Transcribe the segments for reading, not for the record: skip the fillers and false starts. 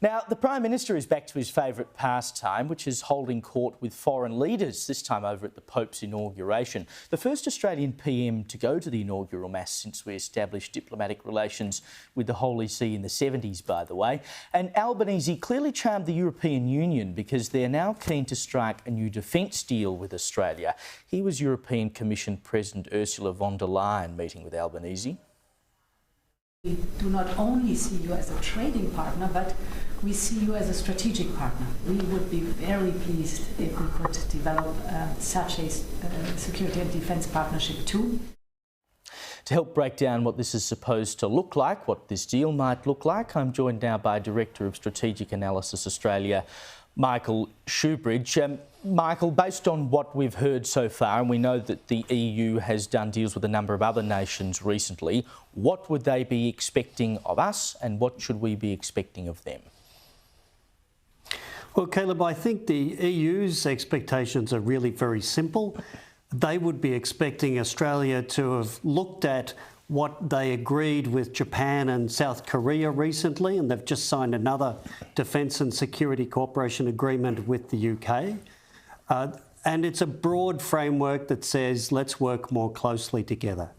Now, the Prime Minister is back to his favourite pastime, which is holding court with foreign leaders, this time over at the Pope's inauguration. The first Australian PM to go to the inaugural Mass since we established diplomatic relations with the Holy See in the 70s, by the way. And Albanese clearly charmed the European Union because they're now keen to strike a new defence deal with Australia. Here was European Commission President Ursula von der Leyen meeting with Albanese. We do not only see you as a trading partner, but we see you as a strategic partner. We would be very pleased if we could develop such a security and defence partnership too. To help break down what this is supposed to look like, what this deal might look like, I'm joined now by Director of Strategic Analysis Australia, Michael Shoebridge. Michael, based on what we've heard so far, and we know that the EU has done deals with a number of other nations recently, what would they be expecting of us and what should we be expecting of them? Well, Caleb, I think the EU's expectations are really very simple. They would be expecting Australia to have looked at what they agreed with Japan and South Korea recently, and they've just signed another Defence and Security Cooperation Agreement with the UK. And it's a broad framework that says, let's work more closely together.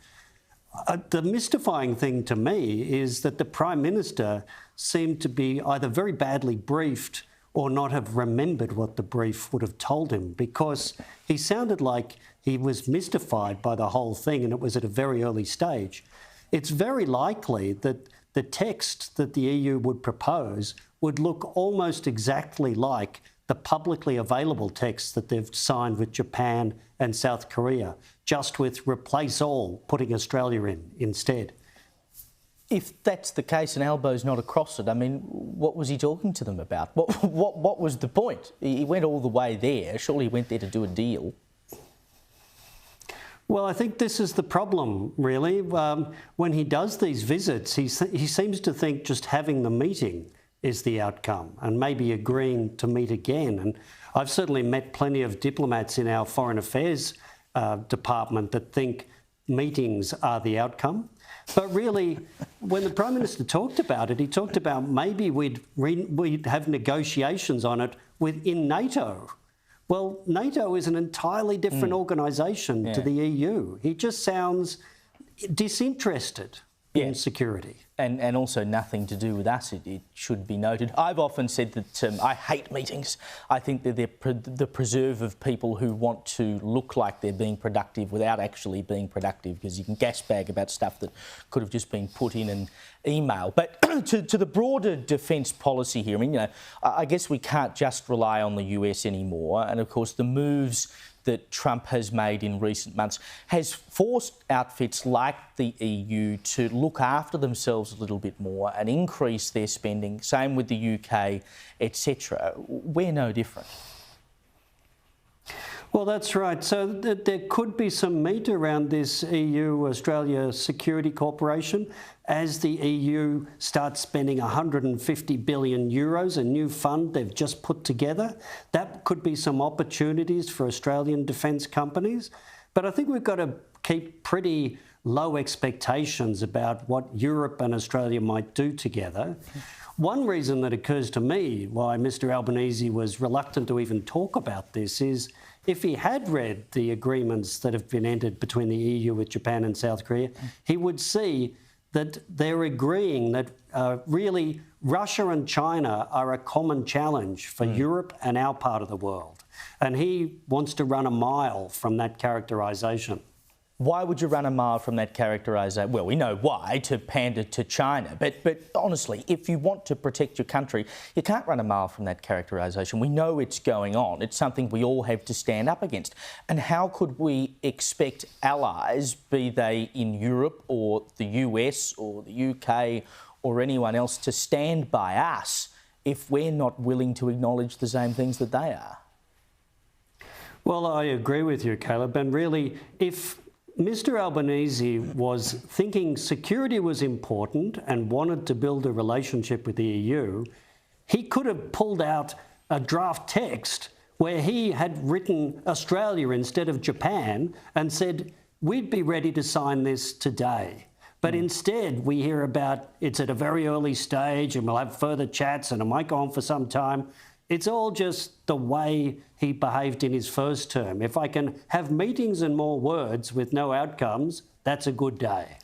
The mystifying thing to me is that the Prime Minister seemed to be either very badly briefed or not have remembered what the brief would have told him, because he sounded like he was mystified by the whole thing and it was at a very early stage. It's very likely that the text that the EU would propose would look almost exactly like the publicly available text that they've signed with Japan and South Korea, just with replace all, putting Australia in instead. If that's the case and Albo's not across it, I mean, what was he talking to them about? What was the point? He went all the way there. Surely he went there to do a deal. Well, I think this is the problem, really. When he does these visits, he seems to think just having the meeting is the outcome and maybe agreeing to meet again. And I've certainly met plenty of diplomats in our Foreign Affairs department that think meetings are the outcome. But really, when the Prime Minister talked about it, he talked about maybe we'd have negotiations on it within NATO. Well, NATO is an entirely different organisation to the EU. He just sounds disinterested in security. And also nothing to do with us, it should be noted. I've often said that I hate meetings. I think that they're the preserve of people who want to look like they're being productive without actually being productive, because you can gasbag about stuff that could have just been put in an email. But to the broader defence policy here, I mean, you know, I guess we can't just rely on the US anymore. And of course, the moves that Trump has made in recent months has forced outfits like the EU to look after themselves a little bit more and increase their spending. Same with the UK, etc. We're no different. Well, that's right. So there could be some meat around this EU-Australia Security Cooperation as the EU starts spending €150 billion, a new fund they've just put together. That could be some opportunities for Australian defence companies. But I think we've got to keep pretty low expectations about what Europe and Australia might do together. One reason that occurs to me why Mr Albanese was reluctant to even talk about this is if he had read the agreements that have been entered between the EU with Japan and South Korea, he would see that they're agreeing that really Russia and China are a common challenge for Europe and our part of the world. And he wants to run a mile from that characterisation. Why would you run a mile from that characterisation? Well, we know why, to pander to China. But honestly, if you want to protect your country, you can't run a mile from that characterisation. We know it's going on. It's something we all have to stand up against. And how could we expect allies, be they in Europe or the US or the UK or anyone else, to stand by us if we're not willing to acknowledge the same things that they are? Well, I agree with you, Caleb. And really, if Mr Albanese was thinking security was important and wanted to build a relationship with the EU, he could have pulled out a draft text where he had written Australia instead of Japan and said, we'd be ready to sign this today. But instead, we hear about it's at a very early stage and we'll have further chats and it might go on for some time. It's all just the way he behaved in his first term. If I can have meetings and more words with no outcomes, that's a good day.